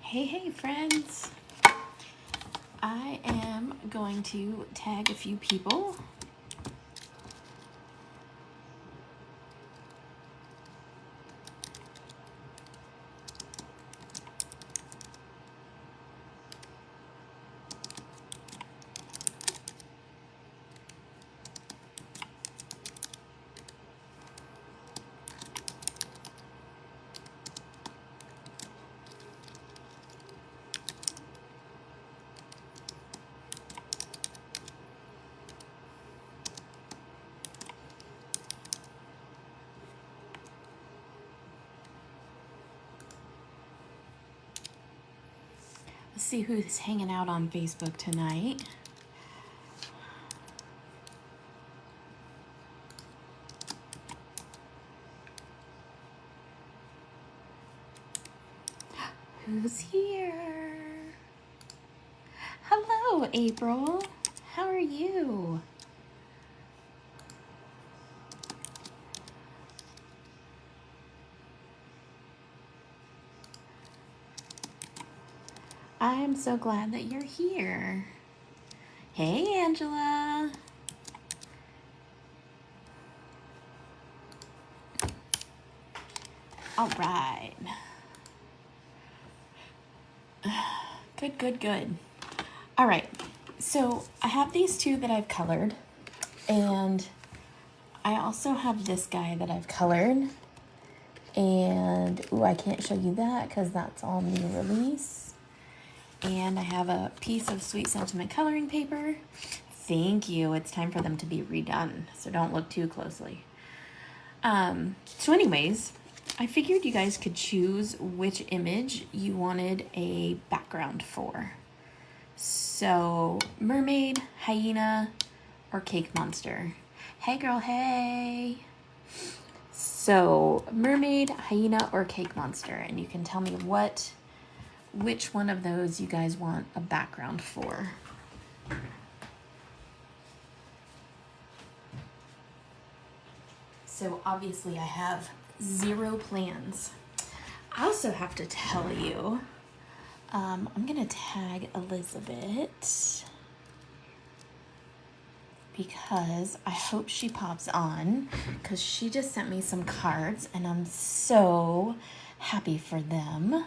Hey friends, I am going to tag a few people. Let's see who's hanging out on Facebook tonight. Who's here? Hello, April. How are you? I am so glad that you're here. Hey, Angela. All right. Good. All right. So I have these two that I've colored, and I also have this guy that I've colored. And, ooh, I can't show you that because that's all new release. And I have a piece of Sweet Sentiment coloring paper. Thank you. It's time for them to be redone, so don't look too closely. So anyways, I figured you guys could choose which image you wanted a background for. So, mermaid, hyena, or cake monster. Hey girl, hey! So, mermaid, hyena, or cake monster. And you can tell me which one of those you guys want a background for. So obviously I have 0 plans. I also have to tell you, I'm gonna tag Elizabeth because I hope she pops on, because she just sent me some cards and I'm so happy for them.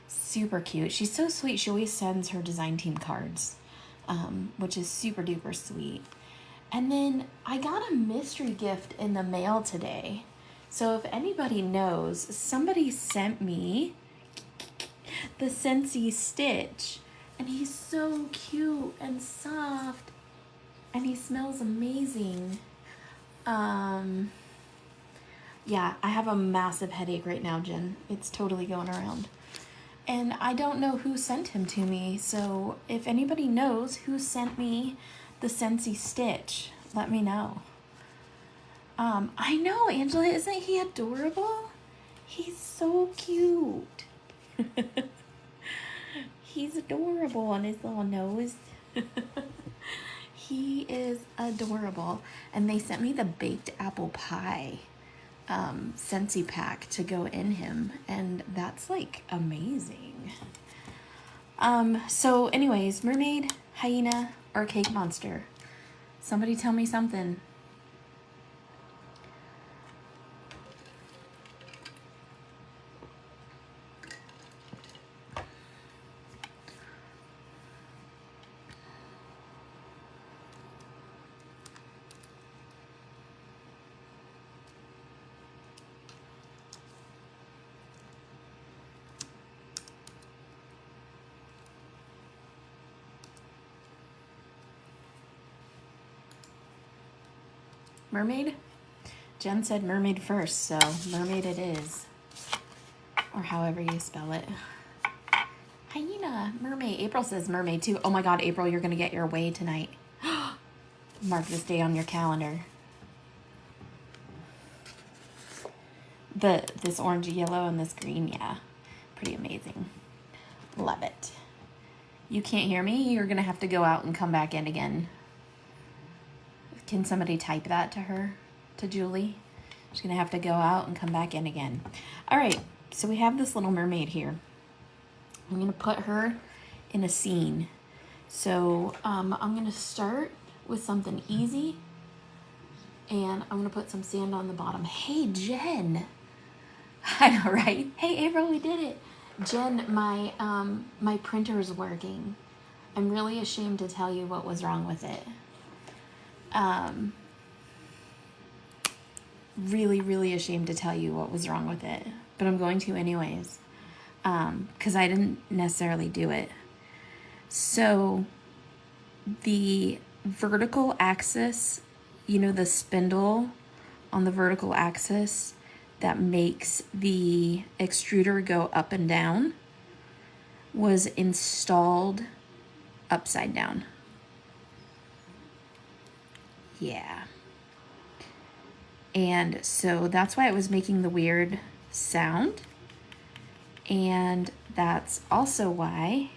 Super cute. She's so sweet. She always sends her design team cards, which is super duper sweet. And then I got a mystery gift in the mail today. So if anybody knows, somebody sent me the Scentsy Stitch. And he's so cute and soft. And he smells amazing. Yeah, I have a massive headache right now, Jen. It's totally going around. And I don't know who sent him to me. So if anybody knows who sent me the Scentsy Stitch, let me know. I know, Angela, isn't he adorable? He's so cute. He's adorable on his little nose. He is adorable. And they sent me the baked apple pie Scentsy pack to go in him, and that's like amazing. So anyways, mermaid, hyena, or cake monster? Somebody tell me something. Mermaid? Jen said mermaid first, so mermaid it is. Or however you spell it. Hyena, mermaid. April says mermaid too. Oh my god, April, you're gonna get your way tonight. Mark this day on your calendar. This orange, yellow, and this green, yeah. Pretty amazing. Love it. You can't hear me? You're gonna have to go out and come back in again. Can somebody type that to her, to Julie? She's gonna have to go out and come back in again. All right, so we have this little mermaid here. I'm gonna put her in a scene. So I'm gonna start with something easy, and I'm gonna put some sand on the bottom. Hey, Jen. I know, right? Hey, April, we did it. Jen, my printer is working. I'm really ashamed to tell you what was wrong with it. Really ashamed to tell you what was wrong with it, but I'm going to anyways, because I didn't necessarily do it. So the vertical axis, you know, the spindle on the vertical axis that makes the extruder go up and down, was installed upside down. Yeah. And so that's why it was making the weird sound. And that's also why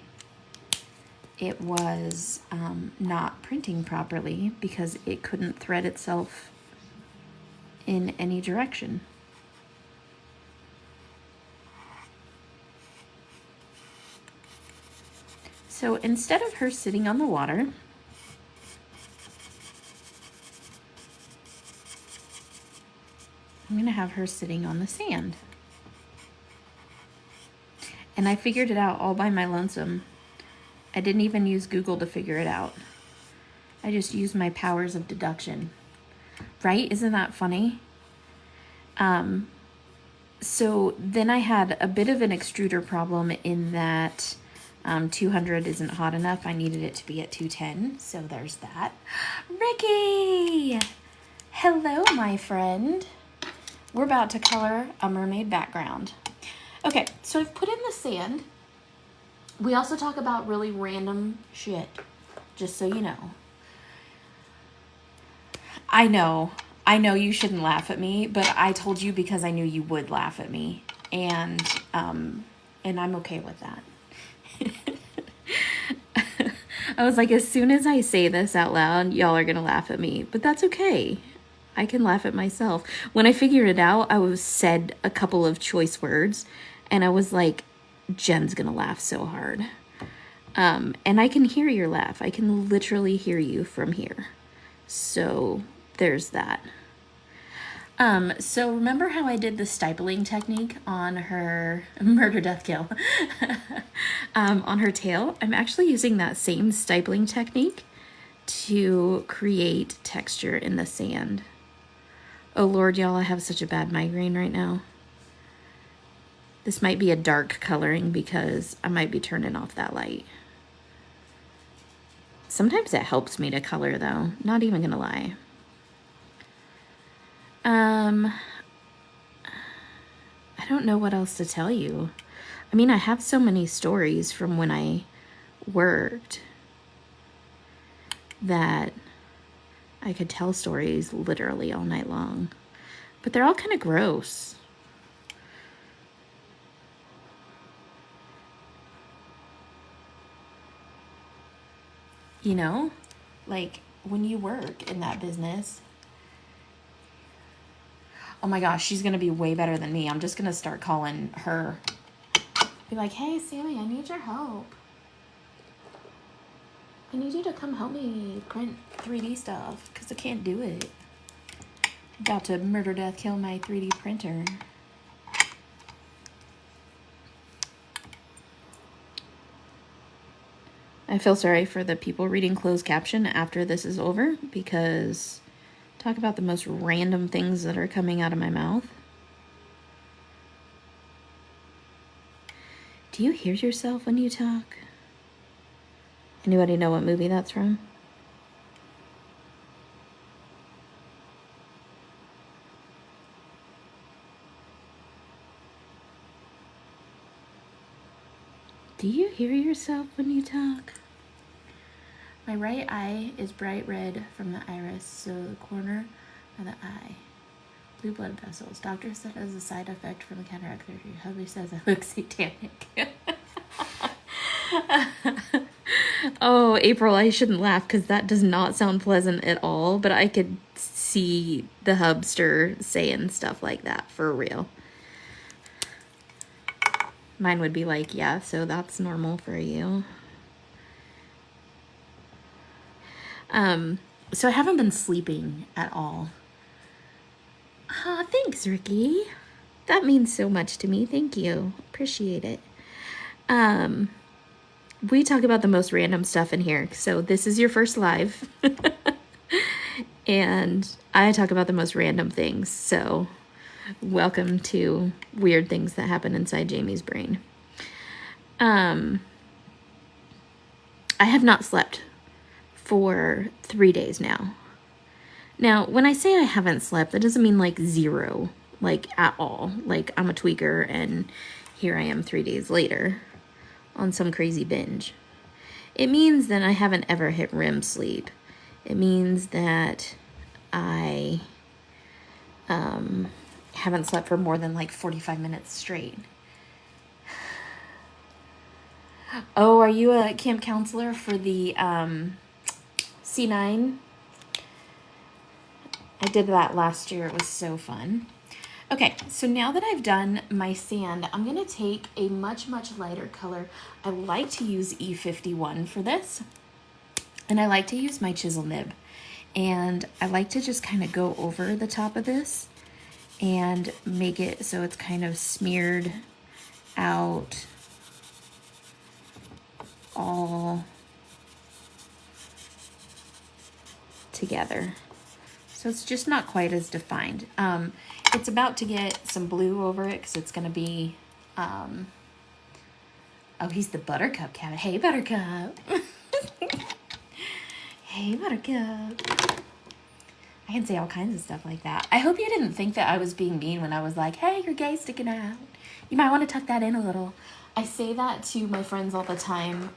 it was not printing properly, because it couldn't thread itself in any direction. So instead of her sitting on the water, I'm gonna have her sitting on the sand. And I figured it out all by my lonesome. I didn't even use Google to figure it out. I just used my powers of deduction. Right? Isn't that funny? So then I had a bit of an extruder problem in that 200 isn't hot enough. I needed it to be at 210. So there's that. Ricky! Hello, my friend. We're about to color a mermaid background. Okay, so I've put in the sand. We also talk about really random shit, just so you know. I know you shouldn't laugh at me, but I told you because I knew you would laugh at me, and I'm okay with that. I was like, as soon as I say this out loud, y'all are gonna laugh at me, but that's okay. I can laugh at myself. When I figured it out, I said a couple of choice words, and I was like, Jen's gonna laugh so hard. And I can hear your laugh. I can literally hear you from here. So there's that. So remember how I did the stippling technique on her murder, death, kill, on her tail? I'm actually using that same stippling technique to create texture in the sand. Oh Lord, y'all, I have such a bad migraine right now. This might be a dark coloring because I might be turning off that light. Sometimes it helps me to color though, not even gonna lie. I don't know what else to tell you. I mean, I have so many stories from when I worked that I could tell stories literally all night long, but they're all kind of gross. You know, like when you work in that business. Oh my gosh, she's gonna be way better than me. I'm just gonna start calling her. Be like, hey Sammy, I need your help. I need you to come help me print 3D stuff because I can't do it. About to murder, death, kill my 3D printer. I feel sorry for the people reading closed caption after this is over, because talk about the most random things that are coming out of my mouth. Do you hear yourself when you talk? Anybody know what movie that's from? Do you hear yourself when you talk? My right eye is bright red from the iris, so the corner of the eye. Blue blood vessels. Doctor said as a side effect from cataract surgery. Hubby says I look satanic. Oh, April, I shouldn't laugh because that does not sound pleasant at all, but I could see the hubster saying stuff like that for real. Mine would be like, yeah, so that's normal for you. So I haven't been sleeping at all. Thanks, Ricky. That means so much to me. Thank you. Appreciate it. We talk about the most random stuff in here. So this is your first live. And I talk about the most random things. So welcome to weird things that happen inside Jamie's brain. I have not slept for 3 days now. Now, when I say I haven't slept, that doesn't mean like zero, like at all. Like I'm a tweaker and here I am 3 days later on some crazy binge. It means that I haven't ever hit REM sleep. It means that I haven't slept for more than like 45 minutes straight. Oh, are you a camp counselor for the C9? I did that last year. It was so fun. Okay, so now that I've done my sand, I'm going to take a much, much lighter color. I like to use E51 for this, and I like to use my chisel nib. And I like to just kind of go over the top of this and make it so it's kind of smeared out all together. So it's just not quite as defined. It's about to get some blue over it because it's going to be, oh, he's the Buttercup cat. Hey, Buttercup. Hey, Buttercup. I can say all kinds of stuff like that. I hope you didn't think that I was being mean when I was like, hey, you're gay sticking out. You might want to tuck that in a little. I say that to my friends all the time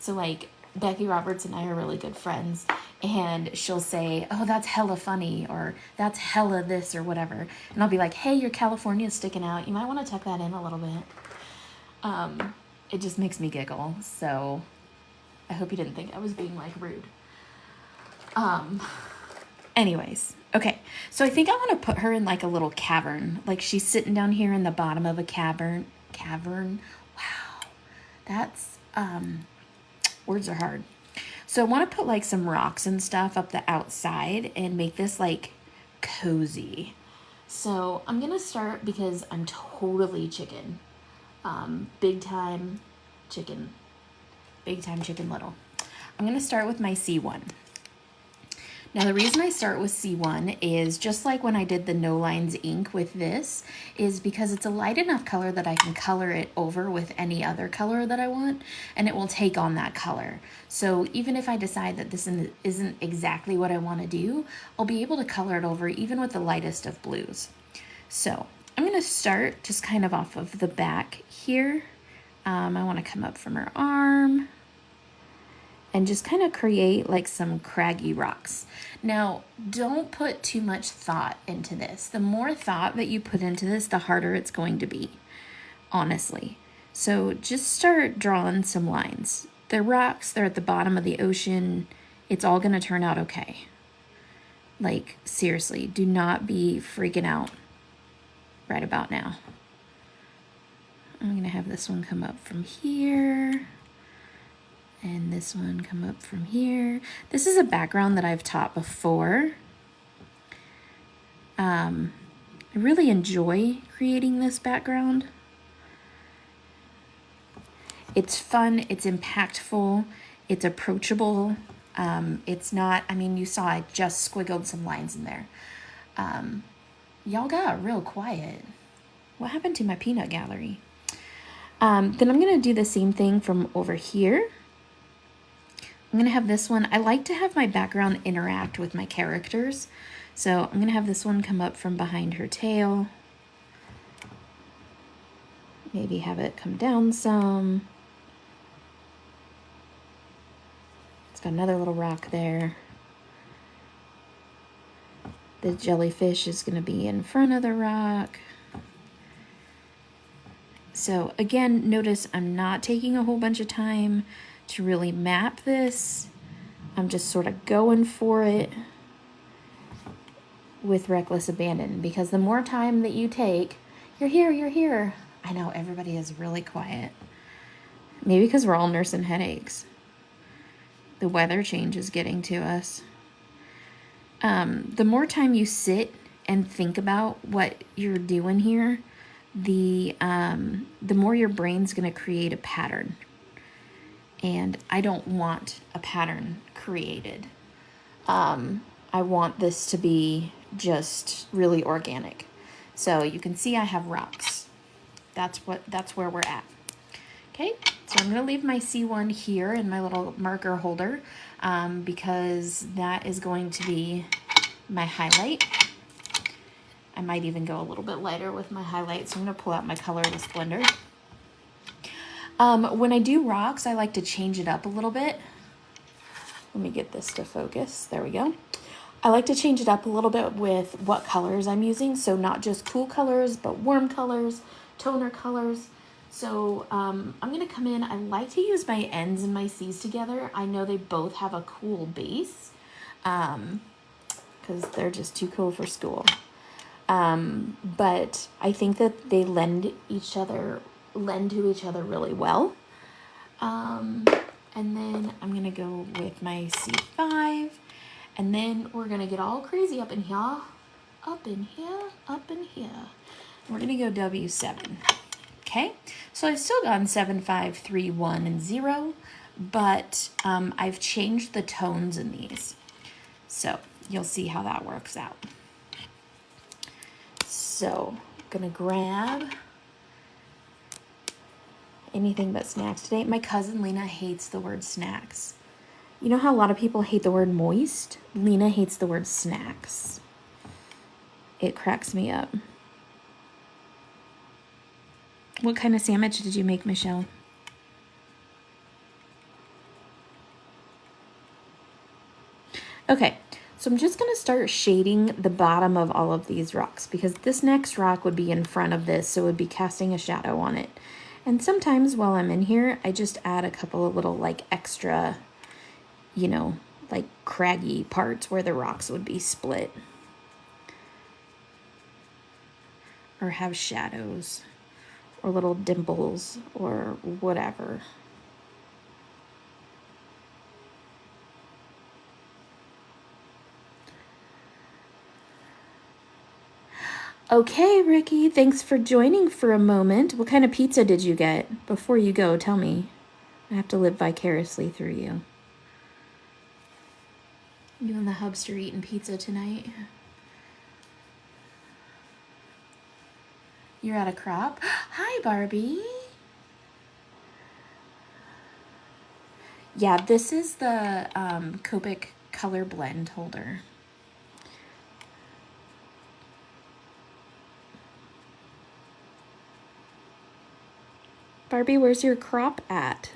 so like Becky Roberts and I are really good friends, and she'll say, oh, that's hella funny, or that's hella this, or whatever. And I'll be like, hey, your California's sticking out. You might want to tuck that in a little bit. It just makes me giggle. So I hope you didn't think I was being like rude. Anyways, okay. So I think I want to put her in like a little cavern. Like she's sitting down here in the bottom of a cavern. Wow. That's, words are hard. So I want to put like some rocks and stuff up the outside and make this like cozy. So I'm going to start because I'm totally chicken. Big time chicken little. I'm going to start with my C1. Now the reason I start with C1 is just like when I did the No Lines ink with this, is because it's a light enough color that I can color it over with any other color that I want, and it will take on that color. So even if I decide that this isn't exactly what I want to do, I'll be able to color it over even with the lightest of blues. So I'm going to start just kind of off of the back here. I want to come up from her arm and just kind of create like some craggy rocks. Now, don't put too much thought into this. The more thought that you put into this, the harder it's going to be, honestly. So just start drawing some lines. They're rocks, they're at the bottom of the ocean. It's all gonna turn out okay. Like, seriously, do not be freaking out right about now. I'm gonna have this one come up from here. And this one come up from here. This is a background that I've taught before. I really enjoy creating this background. It's fun, it's impactful, it's approachable. It's not, I mean, you saw I just squiggled some lines in there. Y'all got real quiet. What happened to my peanut gallery? Then I'm gonna do the same thing from over here. I'm going to have this one. I like to have my background interact with my characters. So I'm going to have this one come up from behind her tail. Maybe have it come down some. It's got another little rock there. The jellyfish is going to be in front of the rock. So again, notice I'm not taking a whole bunch of time to really map this. I'm just sort of going for it with reckless abandon, because the more time that you take, you're here, I know everybody is really quiet. Maybe because we're all nursing headaches. The weather change is getting to us. The more time you sit and think about what you're doing here, the more your brain's going to create a pattern. And I don't want a pattern created. I want this to be just really organic. So you can see I have rocks. That's where we're at. Okay, so I'm going to leave my C1 here in my little marker holder because that is going to be my highlight. I might even go a little bit lighter with my highlight, so I'm going to pull out my colorless blender. When I do rocks, I like to change it up a little bit. Let me get this to focus. There we go. I like to change it up a little bit with what colors I'm using, so not just cool colors, but warm colors, toner colors. So I'm going to come in. I like to use my N's and my C's together. I know they both have a cool base because they're just too cool for school. But I think that they lend to each other really well. And then I'm going to go with my C5. And then we're going to get all crazy up in here, up in here, up in here. We're going to go W7. Okay, so I've still gone 7, 5, 3, 1, and 0, but I've changed the tones in these. So you'll see how that works out. So I'm gonna grab anything but snacks today. My cousin Lena hates the word snacks. You know how a lot of people hate the word moist? Lena hates the word snacks. It cracks me up. What kind of sandwich did you make, Michelle? Okay, so I'm just going to start shading the bottom of all of these rocks because this next rock would be in front of this, so it would be casting a shadow on it. And sometimes while I'm in here, I just add a couple of little like extra, you know, like craggy parts where the rocks would be split or have shadows or little dimples or whatever. Okay, Ricky, thanks for joining for a moment. What kind of pizza did you get? Before you go, tell me. I have to live vicariously through you. You and the hubster eating pizza tonight? You're at a crop? Hi, Barbie. Yeah, this is the Copic color blend holder. Barbie, where's your crop at?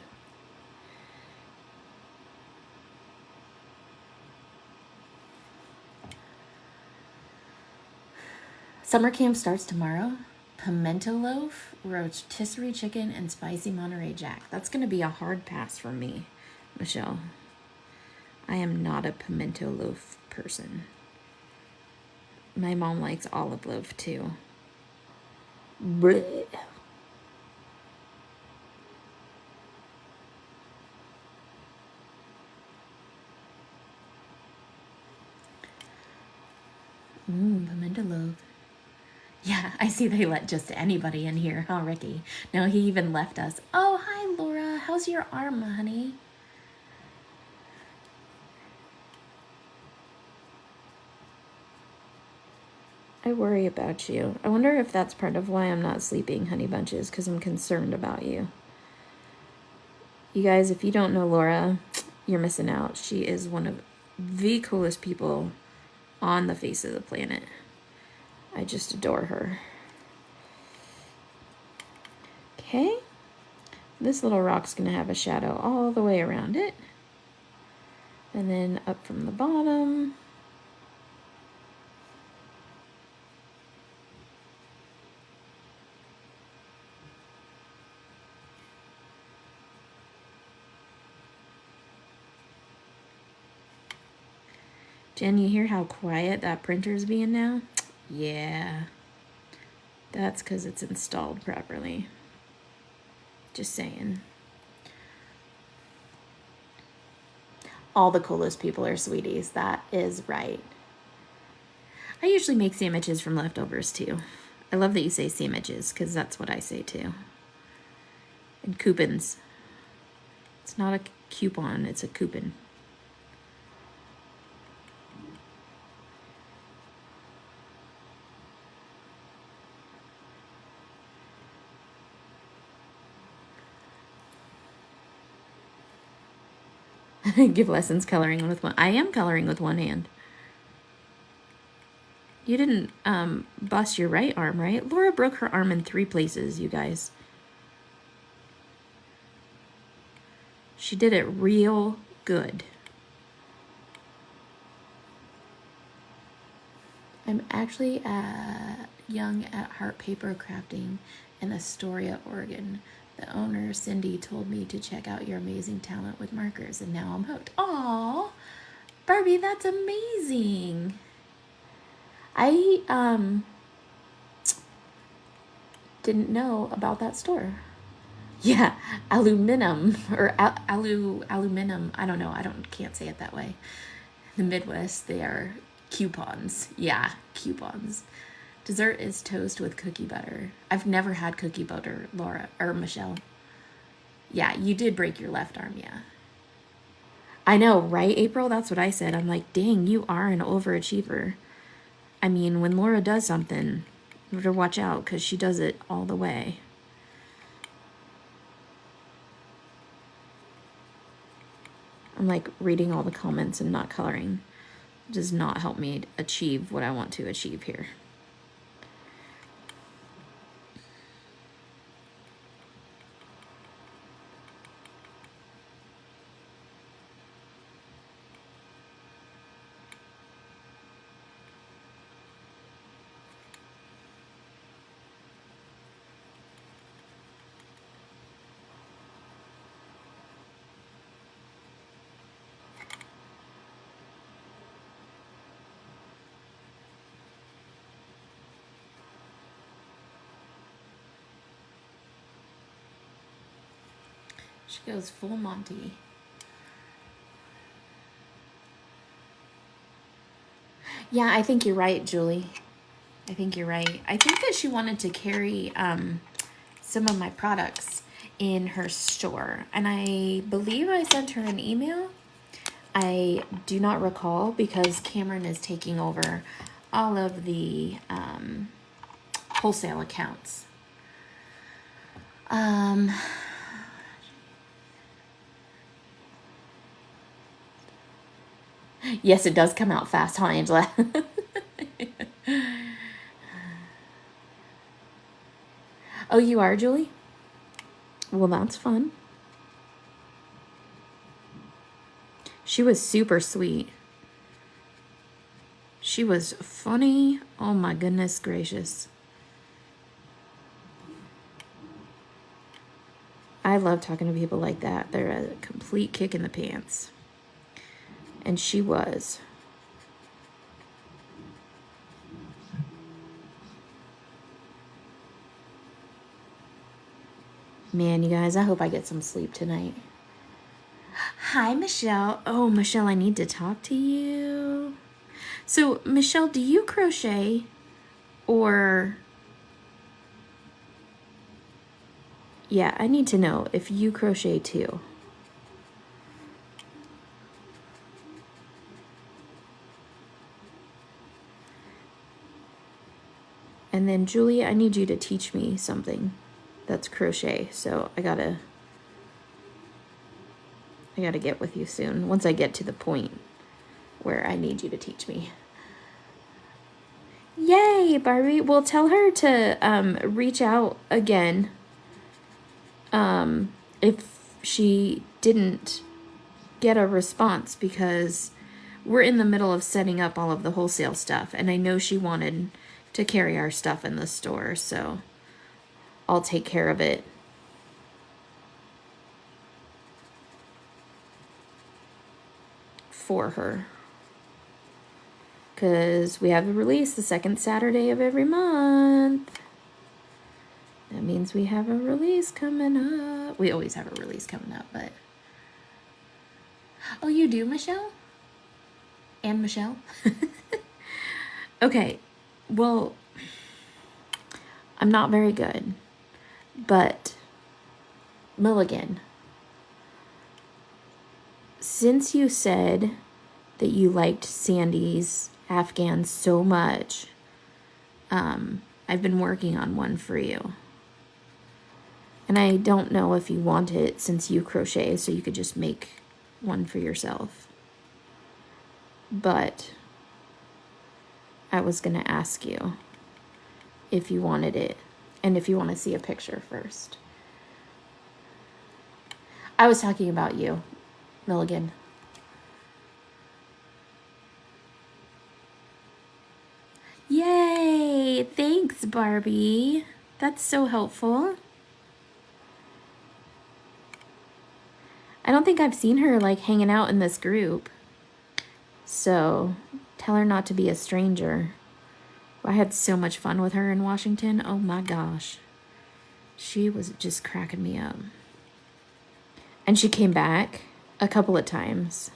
Summer camp starts tomorrow. Pimento loaf, rotisserie chicken, and spicy Monterey Jack. That's going to be a hard pass for me, Michelle. I am not a pimento loaf person. My mom likes olive loaf too. Blech. Pimento loaf. Yeah, I see they let just anybody in here, huh, Ricky? No, he even left us. Oh, hi, Laura. How's your arm, honey? I worry about you. I wonder if that's part of why I'm not sleeping, honey bunches, because I'm concerned about you. You guys, if you don't know Laura, you're missing out. She is one of the coolest people on the face of the planet. I just adore her. Okay. This little rock's going to have a shadow all the way around it. And then up from the bottom. Jen, you hear how quiet that printer's being now? Yeah. That's because it's installed properly. Just saying. All the coolest people are sweeties. That is right. I usually make sandwiches from leftovers too. I love that you say sandwiches because that's what I say too. And coupons. It's not a coupon, it's a coupon. Give lessons coloring with one. I am coloring with one hand. You didn't bust your right arm, right? Laura broke her arm in 3 places, you guys. She did it real good. I'm actually young at Heart Paper Crafting in Astoria, Oregon. The owner, Cindy, told me to check out your amazing talent with markers, and now I'm hooked. Aw, Barbie, that's amazing. I didn't know about that store. Yeah, aluminum or aluminum. I don't know. Can't say it that way. In the Midwest, they are coupons. Yeah, coupons. Dessert is toast with cookie butter. I've never had cookie butter, Laura or Michelle. Yeah, you did break your left arm, yeah. I know, right, April? That's what I said. I'm like, dang, you are an overachiever. I mean, when Laura does something, you better watch out because she does it all the way. I'm like reading all the comments and not coloring. It does not help me achieve what I want to achieve here. She goes full Monty. Yeah, I think you're right, Julie. I think you're right. I think that she wanted to carry some of my products in her store. And I believe I sent her an email. I do not recall because Cameron is taking over all of the wholesale accounts. Yes, it does come out fast, huh, Angela? Oh, you are, Julie? Well, that's fun. She was super sweet. She was funny. Oh my goodness gracious. I love talking to people like that. They're a complete kick in the pants. And she was. Man, you guys, I hope I get some sleep tonight. Hi, Michelle. Oh, Michelle, I need to talk to you. So, Michelle, do you crochet or... Yeah, I need to know if you crochet too. And then, Julie, I need you to teach me something that's crochet. So I gotta get with you soon once I get to the point where I need you to teach me. Yay, Barbie. Well, tell her to reach out again if she didn't get a response, because we're in the middle of setting up all of the wholesale stuff, and I know she wanted to carry our stuff in the store, so I'll take care of it. For her. Because we have the release the second Saturday of every month. means we have a release coming up. We always have a release coming up, but... Oh, you do, Michelle? And Michelle? Okay, well, I'm not very good, but Milligan, since you said that you liked Sandy's Afghan so much, I've been working on one for you. And I don't know if you want it since you crochet, so you could just make one for yourself. But I was going to ask you if you wanted it and if you want to see a picture first. I was talking about you, Milligan. Yay! Thanks, Barbie. That's so helpful. I don't think I've seen her like hanging out in this group. So tell her not to be a stranger. I had so much fun with her in Washington. Oh my gosh. She was just cracking me up. And she came back a couple of times,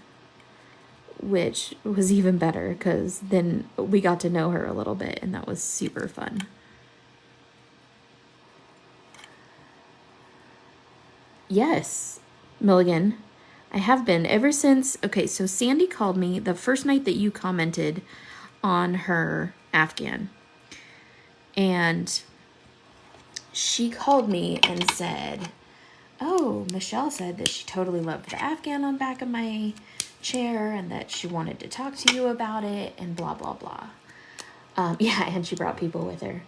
which was even better because then we got to know her a little bit, and that was super fun. Yes, Milligan, I have been ever since. Okay, so Sandy called me the first night that you commented on her Afghan, and she called me and said, oh, Michelle said that she totally loved the Afghan on the back of my chair and that she wanted to talk to you about it and blah, blah, blah. Yeah, and she brought people with her.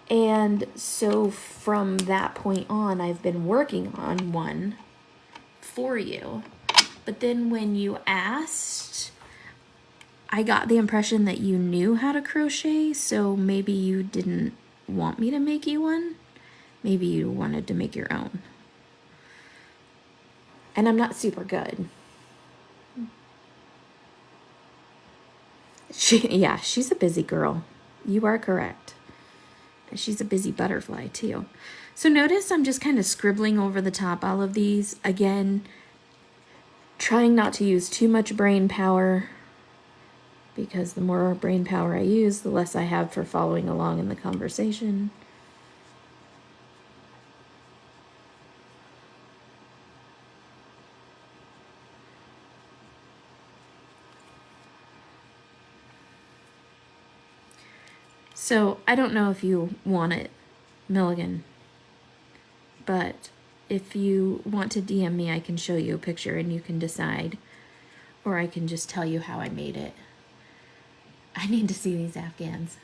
And so from that point on, I've been working on one for you. But then when you asked, I got the impression that you knew how to crochet, so maybe you didn't want me to make you one. Maybe you wanted to make your own. And I'm not super good. She's a busy girl. You are correct. She's a busy butterfly too. So notice I'm just kind of scribbling over the top all of these. Again, trying not to use too much brain power, because the more brain power I use, the less I have for following along in the conversation. So I don't know if you want it, Milligan, but if you want to DM me, I can show you a picture and you can decide, or I can just tell you how I made it. I need to see these Afghans.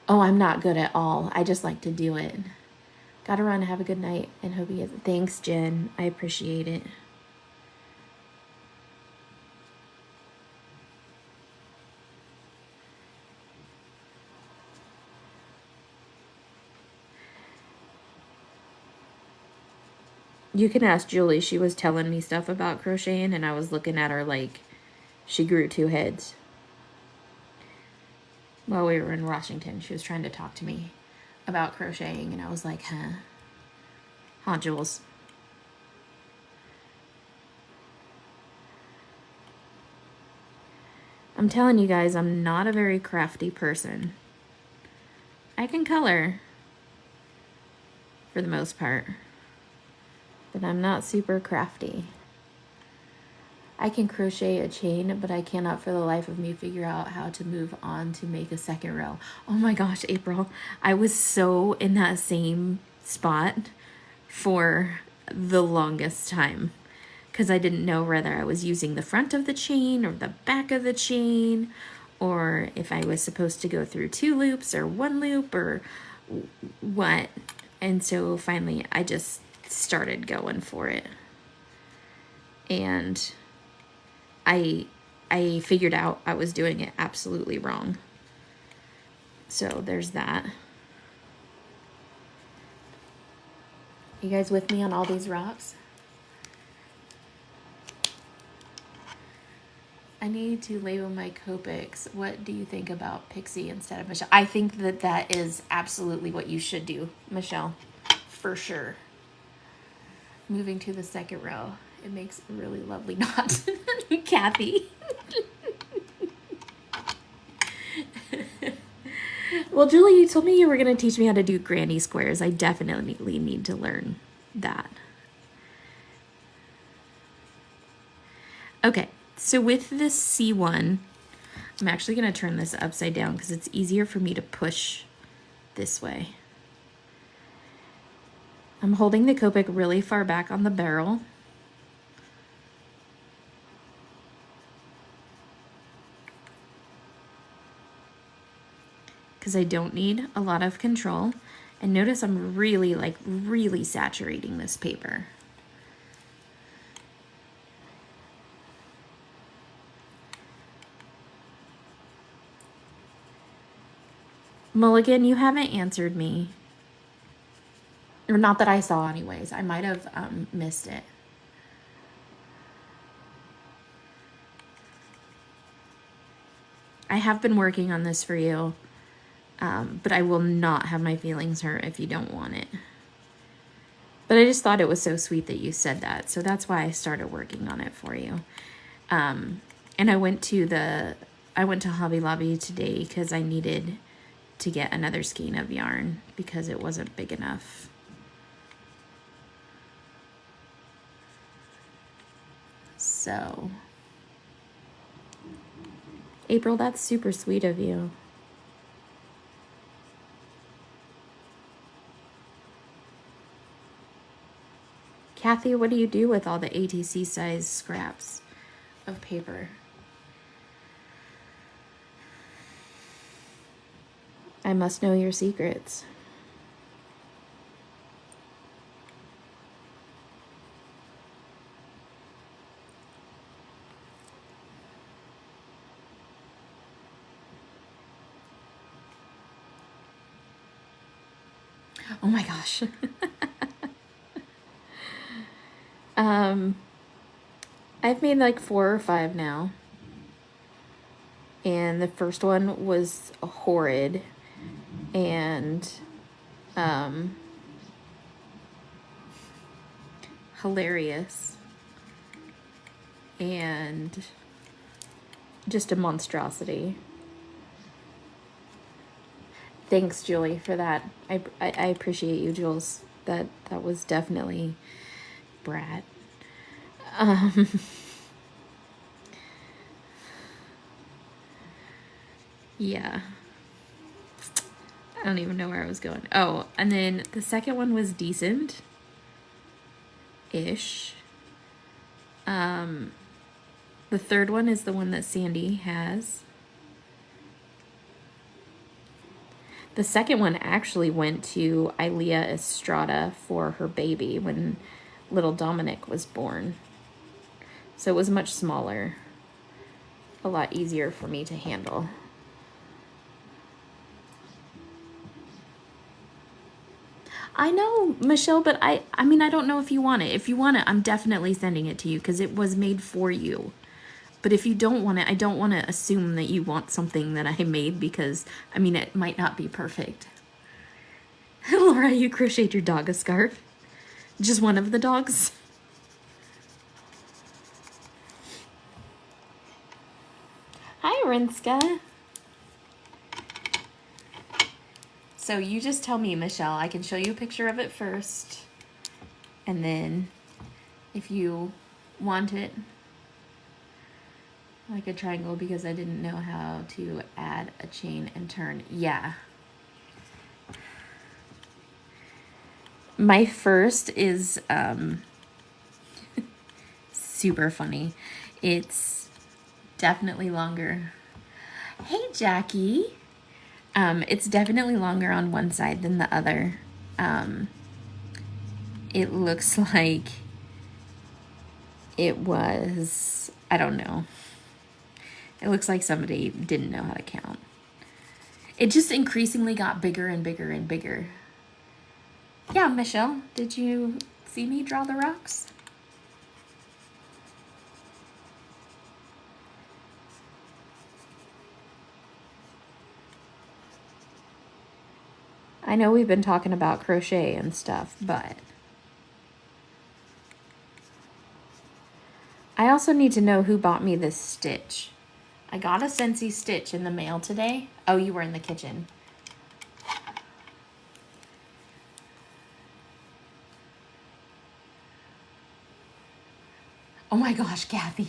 Oh, I'm not good at all. I just like to do it. Gotta run. Have a good night and hope you get it. Thanks, Jen. I appreciate it. You can ask Julie. She was telling me stuff about crocheting, and I was looking at her like she grew two heads. While we were in Washington, she was trying to talk to me about crocheting, and I was like, huh? Huh, Jules? I'm telling you guys, I'm not a very crafty person. I can color, for the most part, but I'm not super crafty. I can crochet a chain, but I cannot for the life of me figure out how to move on to make a second row. Oh my gosh, April, I was so in that same spot for the longest time because I didn't know whether I was using the front of the chain or the back of the chain, or if I was supposed to go through 2 loops or 1 loop or what. And so finally I just started going for it. And I figured out I was doing it absolutely wrong. So there's that. You guys with me on all these rocks? I need to label my Copics. What do you think about Pixie instead of Michelle? I think that that is absolutely what you should do, Michelle, for sure. Moving to the second row. It makes a really lovely knot. Kathy. Well, Julie, you told me you were going to teach me how to do granny squares. I definitely need to learn that. Okay, so with this C1, I'm actually going to turn this upside down because it's easier for me to push this way. I'm holding the Copic really far back on the barrel. Because I don't need a lot of control. And notice I'm really saturating this paper. Mulligan, you haven't answered me. Or not that I saw anyways. I might have missed it. I have been working on this for you. But I will not have my feelings hurt if you don't want it. But I just thought it was so sweet that you said that. So that's why I started working on it for you. And I went to Hobby Lobby today because I needed to get another skein of yarn because it wasn't big enough. So, April, that's super sweet of you. Kathy, what do you do with all the ATC size scraps of paper? I must know your secrets. Oh my gosh. I've made like 4 or 5 now. And the first one was horrid and hilarious and just a monstrosity. Thanks, Julie, for that. I appreciate you, Jules. That was definitely brat. Yeah. I don't even know where I was going. Oh, and then the second one was decent-ish. The third one is the one that Sandy has. The second one actually went to Ilea Estrada for her baby when little Dominic was born. So it was much smaller. A lot easier for me to handle. I know, Michelle, but I mean, I don't know if you want it. If you want it, I'm definitely sending it to you because it was made for you. But if you don't want it, I don't want to assume that you want something that I made because, I mean, it might not be perfect. Laura, you crocheted your dog a scarf? Just one of the dogs? Hi, Rinska. So you just tell me, Michelle. I can show you a picture of it first. And then if you want it, like a triangle, because I didn't know how to add a chain and turn. Yeah. My first is super funny. It's definitely longer. Hey, Jackie. It's definitely longer on one side than the other. It looks like it was, I don't know. It looks like somebody didn't know how to count. It just increasingly got bigger and bigger and bigger. Yeah, Michelle, did you see me draw the rocks? I know we've been talking about crochet and stuff, but I also need to know who bought me this stitch. I got a Scentsy stitch in the mail today. Oh, you were in the kitchen. Oh my gosh, Kathy.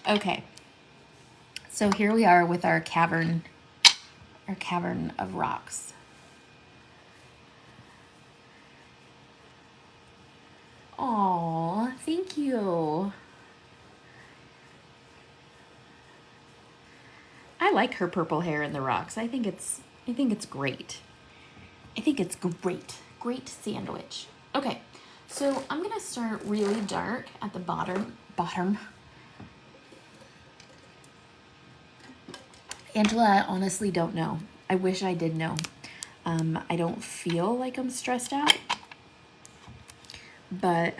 Okay. So here we are with our cavern of rocks. Oh, thank you. I like her purple hair in the rocks. I think it's great. I think it's great. Great sandwich. Okay. So I'm going to start really dark at the bottom. Angela, I honestly don't know. I wish I did know. I don't feel like I'm stressed out. But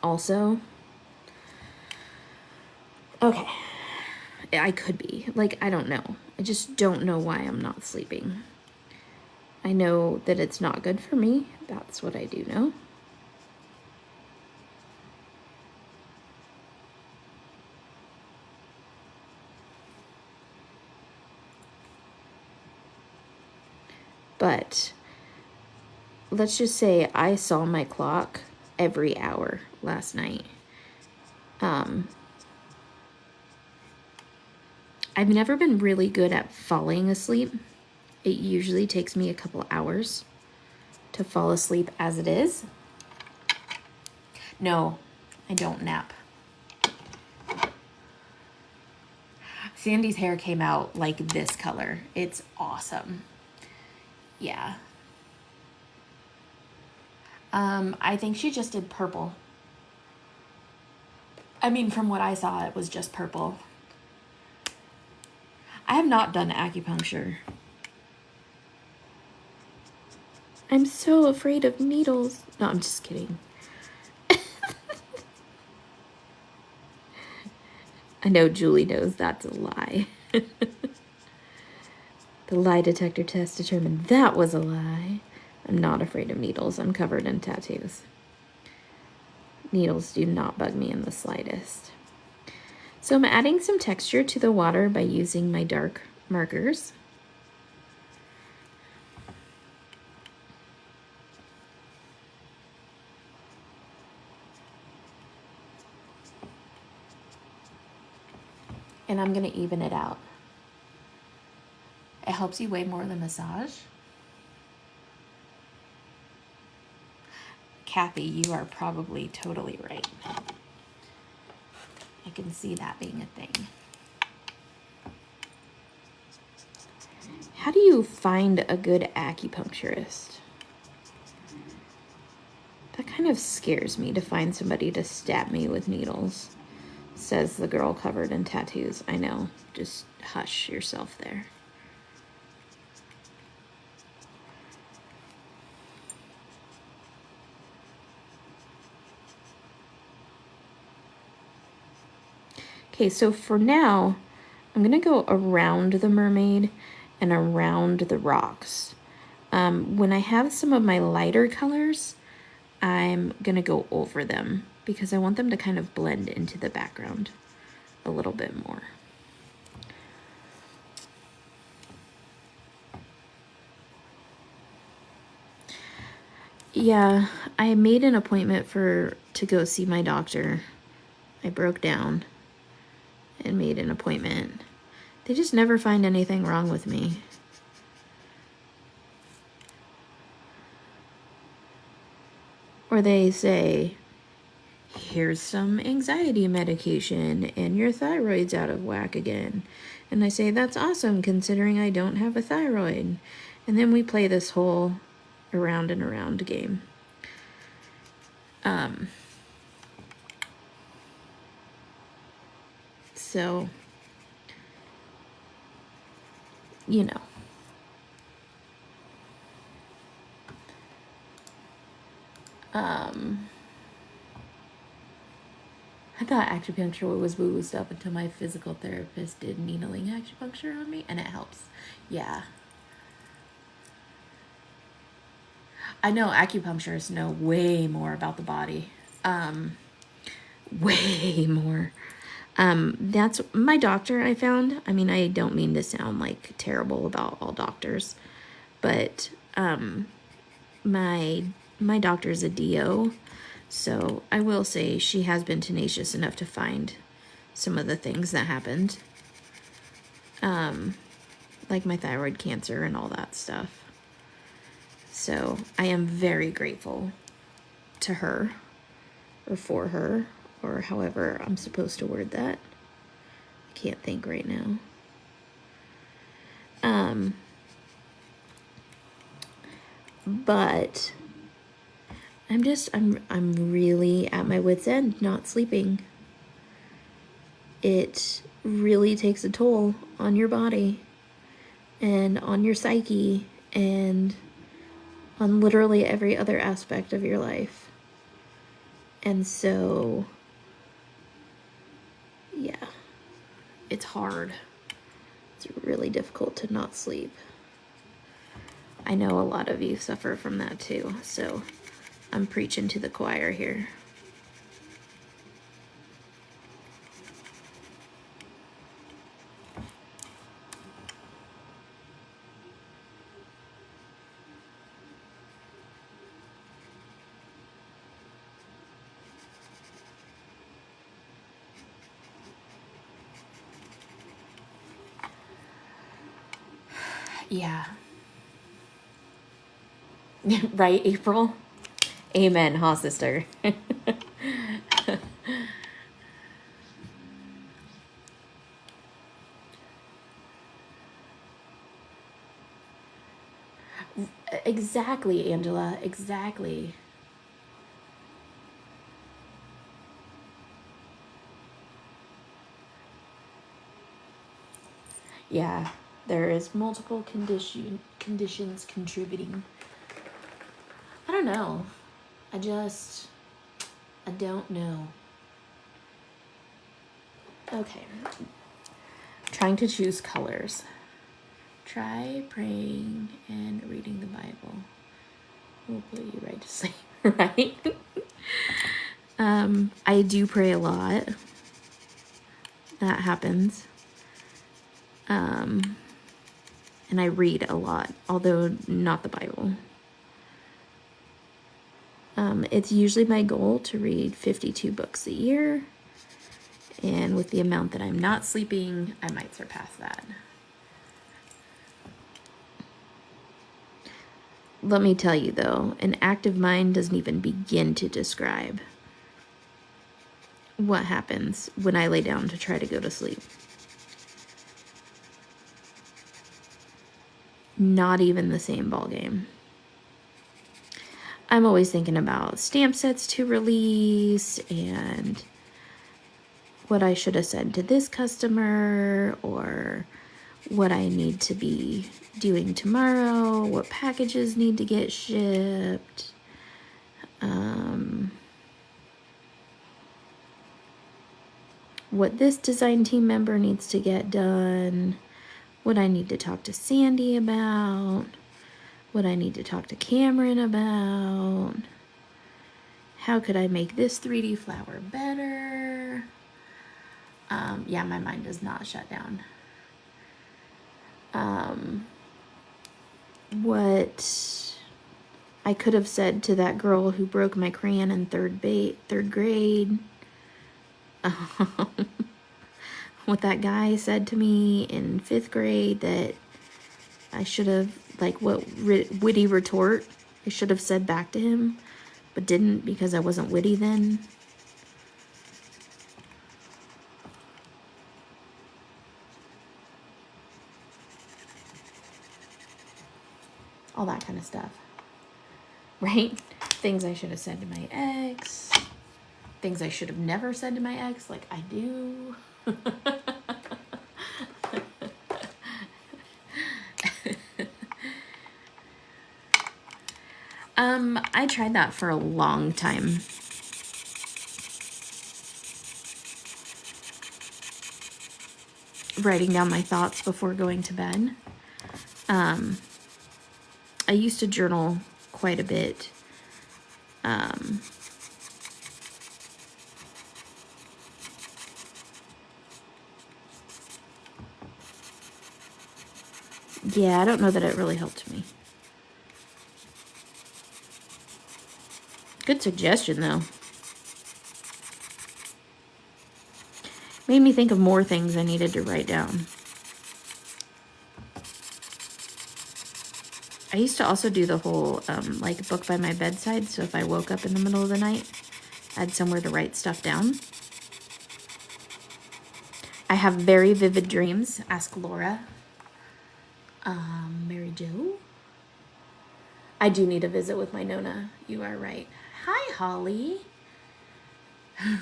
also, okay, I could be. Like, I don't know. I just don't know why I'm not sleeping. I know that it's not good for me. That's what I do know. But let's just say I saw my clock every hour last night. I've never been really good at falling asleep. It usually takes me a couple hours to fall asleep as it is. No, I don't nap. Sandy's hair came out like this color. It's awesome. Yeah. I think she just did purple. I mean, from what I saw, it was just purple. I have not done acupuncture. I'm so afraid of needles. No, I'm just kidding. I know Julie knows that's a lie. The lie detector test determined that was a lie. I'm not afraid of needles. I'm covered in tattoos. Needles do not bug me in the slightest. So I'm adding some texture to the water by using my dark markers. And I'm going to even it out. It helps you way more than massage. Kathy, you are probably totally right. I can see that being a thing. How do you find a good acupuncturist? That kind of scares me, to find somebody to stab me with needles, says the girl covered in tattoos. I know, just hush yourself there. Okay, so for now, I'm gonna go around the mermaid and around the rocks. When I have some of my lighter colors, I'm gonna go over them because I want them to kind of blend into the background a little bit more. Yeah, I made an appointment to go see my doctor. I broke down and made an appointment. They just never find anything wrong with me. Or they say, here's some anxiety medication and your thyroid's out of whack again. And I say, that's awesome considering I don't have a thyroid. And then we play this whole around and around game. So, you know. thought acupuncture was woo-woo stuff until my physical therapist did needling acupuncture on me, and it helps. Yeah. I know acupuncturists know way more about the body. Way more. That's my doctor I found. I mean, I don't mean to sound like terrible about all doctors, but my doctor's a DO, so I will say she has been tenacious enough to find some of the things that happened, like my thyroid cancer and all that stuff. So I am very grateful to her, or for her, or however I'm supposed to word that. I can't think right now. But I'm really at my wit's end, not sleeping. It really takes a toll on your body and on your psyche and on literally every other aspect of your life. And so, yeah, it's hard. It's really difficult to not sleep. I know a lot of you suffer from that too, so I'm preaching to the choir here. Yeah. Right, April? Amen, huh, sister? Exactly, Angela, exactly. Yeah, there is multiple conditions contributing. I don't know. I don't know. Okay. Trying to choose colors. Try praying and reading the Bible. We'll put you right to sleep, right? I do pray a lot. That happens. And I read a lot, although not the Bible. It's usually my goal to read 52 books a year. And with the amount that I'm not sleeping, I might surpass that. Let me tell you though, an active mind doesn't even begin to describe what happens when I lay down to try to go to sleep. Not even the same ballgame. I'm always thinking about stamp sets to release and what I should have said to this customer, or what I need to be doing tomorrow, what packages need to get shipped. What this design team member needs to get done, what I need to talk to Sandy about, what I need to talk to Cameron about, how could I make this 3D flower better. Yeah, my mind does not shut down. What I could have said to that girl who broke my crayon in third grade. What that guy said to me in 5th grade that I should have, like, what witty retort I should have said back to him, but didn't because I wasn't witty then. All that kind of stuff, right? Things I should have said to my ex, things I should have never said to my ex, like I do. I tried that for a long time. writing down my thoughts before going to bed. I used to journal quite a bit. Yeah, I don't know that it really helped me. Good suggestion, though. Made me think of more things I needed to write down. I used to also do the whole, like, book by my bedside, so if I woke up in the middle of the night, I had somewhere to write stuff down. I have very vivid dreams. Ask Laura. Mary Jo. I do need a visit with my Nona. You are right. Hi, Holly.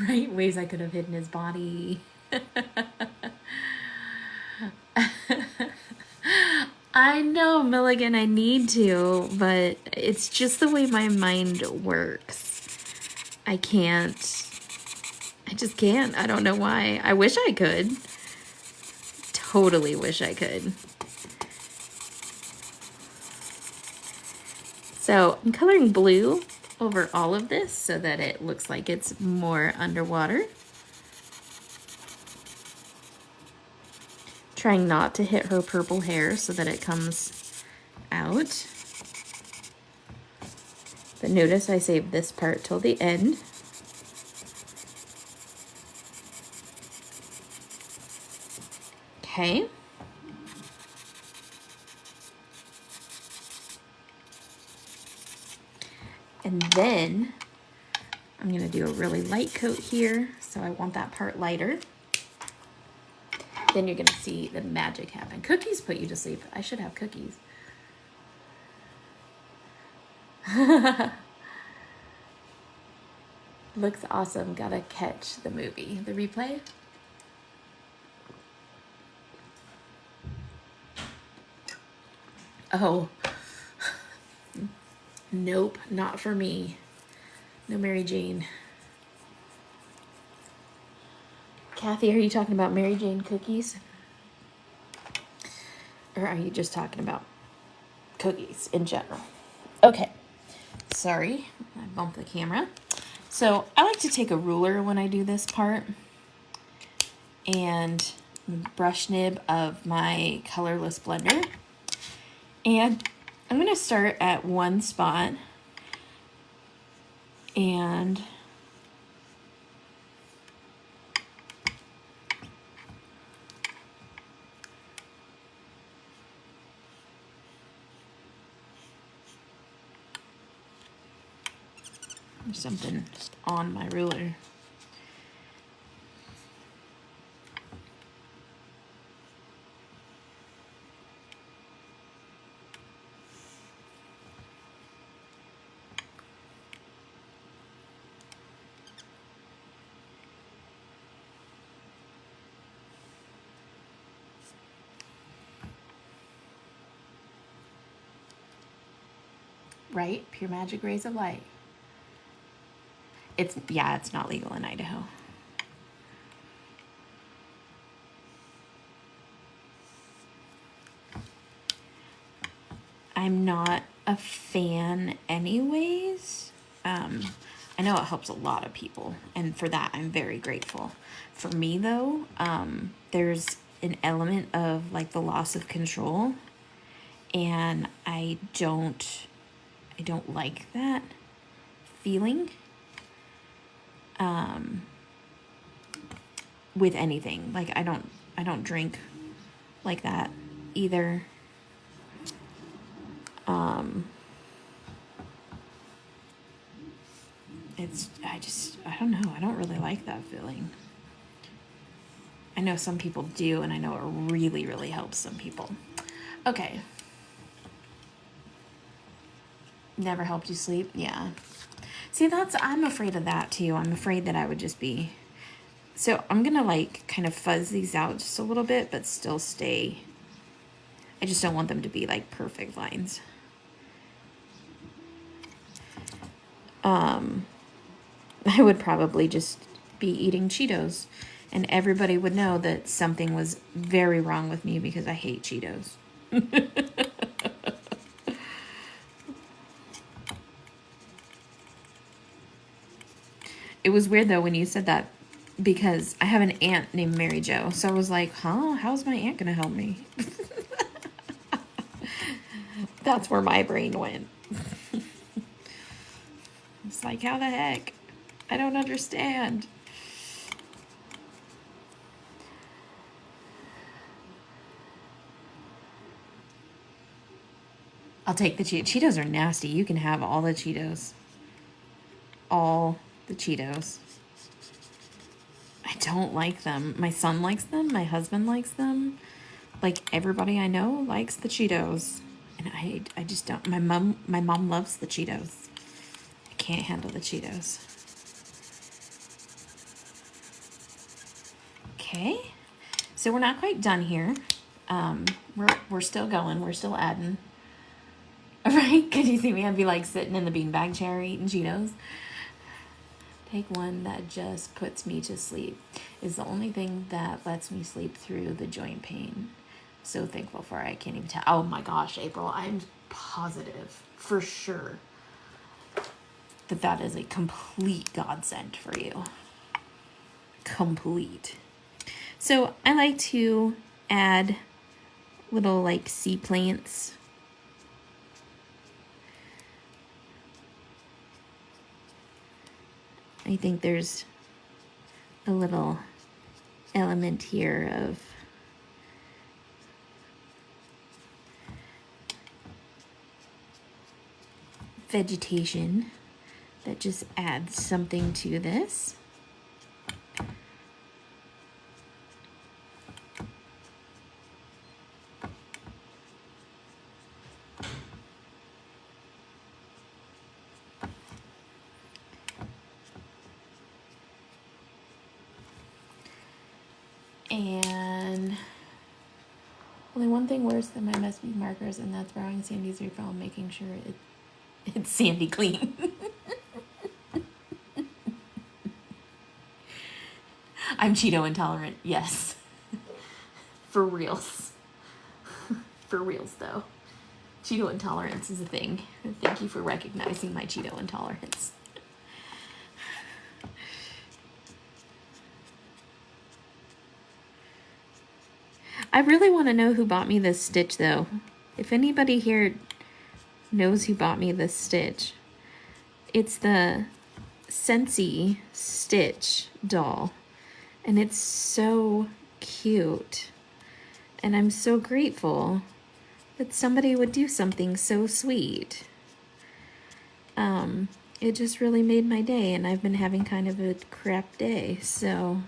Right? Ways I could have hidden his body. I know, Milligan, I need to, but it's just the way my mind works. I just can't. I don't know why. I wish I could. Totally wish I could. So I'm coloring blue over all of this so that it looks like it's more underwater. Trying not to hit her purple hair so that it comes out. But notice I saved this part till the end. Okay. And then I'm going to do a really light coat here, so I want that part lighter. Then you're going to see the magic happen. Cookies put you to sleep. I should have cookies. Looks awesome. Gotta catch the movie. The replay. Oh. Nope, not for me. No Mary Jane. Kathy, are you talking about Mary Jane cookies? Or are you just talking about cookies in general? Okay. Sorry, I bumped the camera. So I like to take a ruler when I do this part and brush nib of my colorless blender. And I'm going to start at one spot and there's something on my ruler. Right? Pure magic rays of light. It's not legal in Idaho. I'm not a fan anyways. I know it helps a lot of people, and for that I'm very grateful. For me though, there's an element of like the loss of control, and I don't like that feeling with anything. Like I don't drink like that either. I don't know. I don't really like that feeling. I know some people do, and I know it really, really helps some people. Okay. Never helped you sleep? Yeah. See, I'm afraid of that too. I'm afraid that I would just be... So I'm going to like kind of fuzz these out just a little bit, but still stay... I just don't want them to be like perfect lines. I would probably just be eating Cheetos And everybody would know that something was very wrong with me because I hate Cheetos. It was weird though when you said that, because I have an aunt named Mary Jo. So I was like, huh? How's my aunt gonna help me? That's where my brain went. It's like, how the heck? I don't understand. I'll take the Cheetos. Cheetos are nasty. You can have all the Cheetos. All the Cheetos. I don't like them. My son likes them. My husband likes them. Like, everybody I know likes the Cheetos. And I just don't. My mom loves the Cheetos. I can't handle the Cheetos. Okay. So we're not quite done here. We're still going. We're still adding. Right? Could you see me? I'd be like sitting in the beanbag chair eating Cheetos. Take one that just puts me to sleep. Is the only thing that lets me sleep through the joint pain. So thankful for it. I can't even tell. Oh my gosh, April, I'm positive for sure that is a complete godsend for you. Complete. So I like to add little like sea plants. I think there's a little element here of vegetation that just adds something to this. And only one thing worse than my Copic Markers, and that's borrowing Sandy's refill and making sure it's sandy clean. I'm Cheeto intolerant, yes. For reals. For reals, though. Cheeto intolerance is a thing. Thank you for recognizing my Cheeto intolerance. I really want to know who bought me this stitch, though. If anybody here knows who bought me this stitch, it's the Scentsy Stitch doll. And it's so cute. And I'm so grateful that somebody would do something so sweet. It just really made my day, and I've been having kind of a crap day. So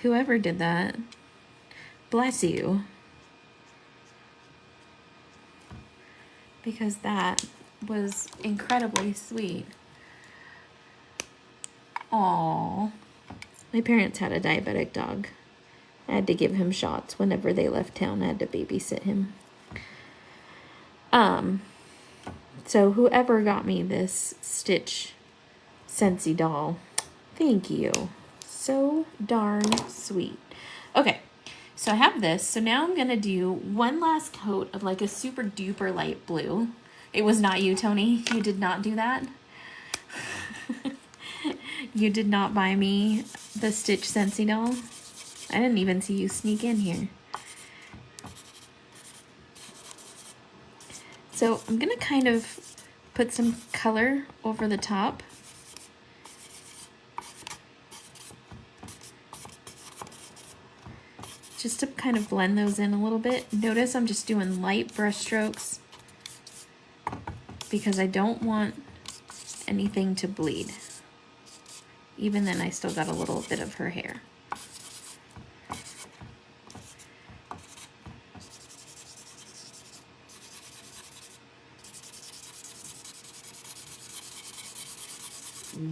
whoever did that, bless you, because that was incredibly sweet. Aww. My parents had a diabetic dog. I had to give him shots whenever they left town. I had to babysit him. So whoever got me this Stitch Scentsy doll, thank you. So darn sweet. Okay. So I have this. So now I'm going to do one last coat of like a super duper light blue. It was not you, Tony. You did not do that. You did not buy me the Stitch Scentsy doll. I didn't even see you sneak in here. So I'm going to kind of put some color over the top. Just to kind of blend those in a little bit. Notice I'm just doing light brush strokes because I don't want anything to bleed. Even then, I still got a little bit of her hair.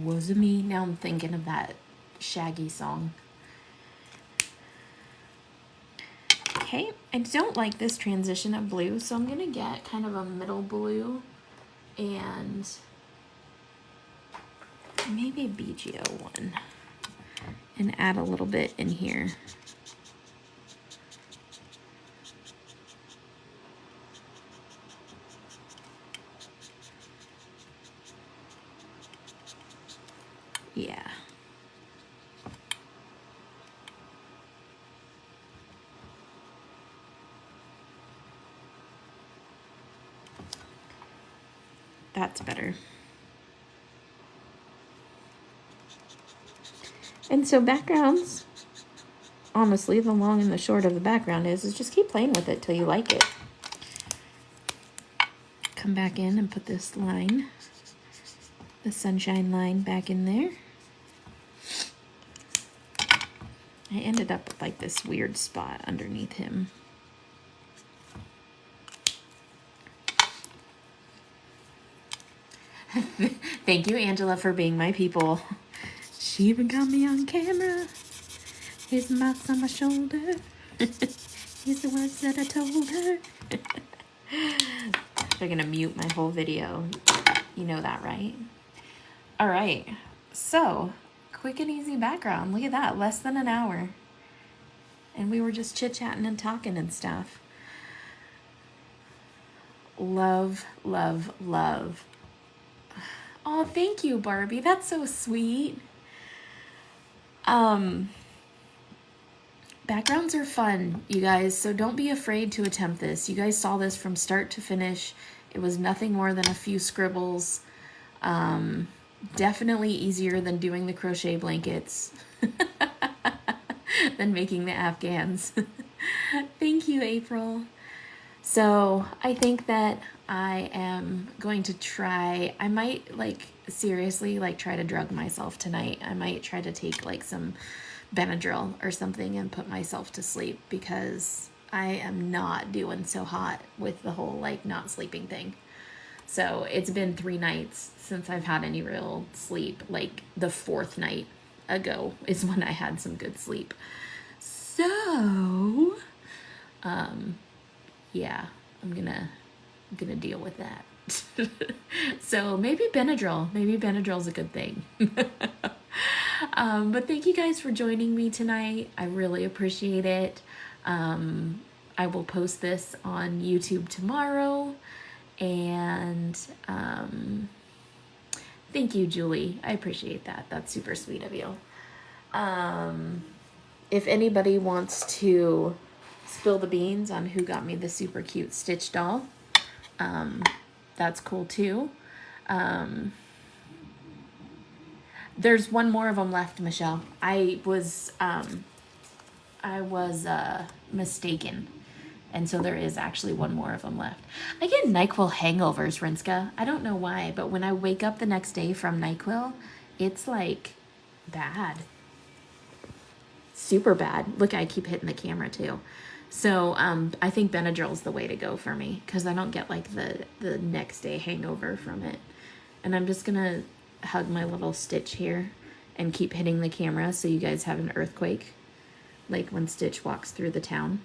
Was it me? Now I'm thinking of that Shaggy song. Okay, I don't like this transition of blue, so I'm going to get kind of a middle blue and maybe a BGO one. and add a little bit in here. Yeah. That's better. And so backgrounds, honestly, the long and the short of the background is just keep playing with it till you like it. Come back in and put this line, the sunshine line, back in there. I ended up with like this weird spot underneath him. Thank you, Angela, for being my people. She even got me on camera. His mouth's on my shoulder. He's the words that I told her. They're gonna mute my whole video. You know that, right? All right, so quick and easy background. Look at that, less than an hour. And we were just chit-chatting and talking and stuff. Love, love, love. Oh, thank you, Barbie. That's so sweet. Backgrounds are fun, you guys, so don't be afraid to attempt this. You guys saw this from start to finish. It was nothing more than a few scribbles. Definitely easier than doing the crochet blankets. Than making the Afghans. Thank you, April. So I think that I am going to try, I might seriously try to drug myself tonight. I might try to take some Benadryl or something and put myself to sleep, because I am not doing so hot with the whole not sleeping thing. So it's been 3 nights since I've had any real sleep. The 4th night ago is when I had some good sleep. So, yeah, I'm gonna deal with that. So maybe Benadryl's a good thing. But thank you guys for joining me tonight. I really appreciate it. I will post this on YouTube tomorrow. And thank you, Julie. I appreciate that. That's super sweet of you. If anybody wants to spill the beans on who got me the super cute Stitch doll, that's cool too. There's one more of them left, Michelle. I was mistaken. And so there is actually one more of them left. I get NyQuil hangovers, Rinska. I don't know why, but when I wake up the next day from NyQuil, it's bad. Super bad. Look, I keep hitting the camera too. So I think Benadryl's the way to go for me, because I don't get the next day hangover from it. And I'm just gonna hug my little Stitch here and keep hitting the camera so you guys have an earthquake, like when Stitch walks through the town.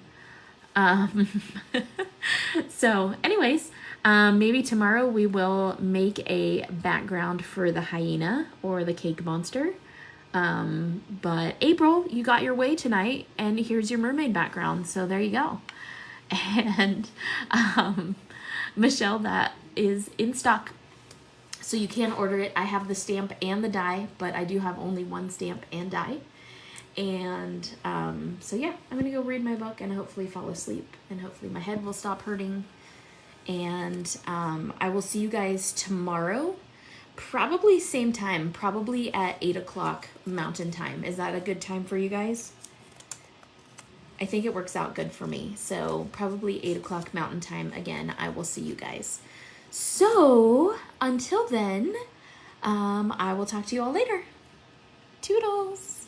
So anyways, maybe tomorrow we will make a background for the hyena or the cake monster. But April, you got your way tonight, and here's your mermaid background. So there you go. And, Michelle, that is in stock. So you can order it. I have the stamp and the die, but I do have only one stamp and die. And so yeah, I'm gonna go read my book and hopefully fall asleep, and hopefully my head will stop hurting. And I will see you guys tomorrow, probably same time, probably at 8 o'clock Mountain Time. Is that a good time for you guys? I think it works out good for me. So probably 8 o'clock Mountain Time. Again, I will see you guys. So until then, I will talk to you all later. Toodles.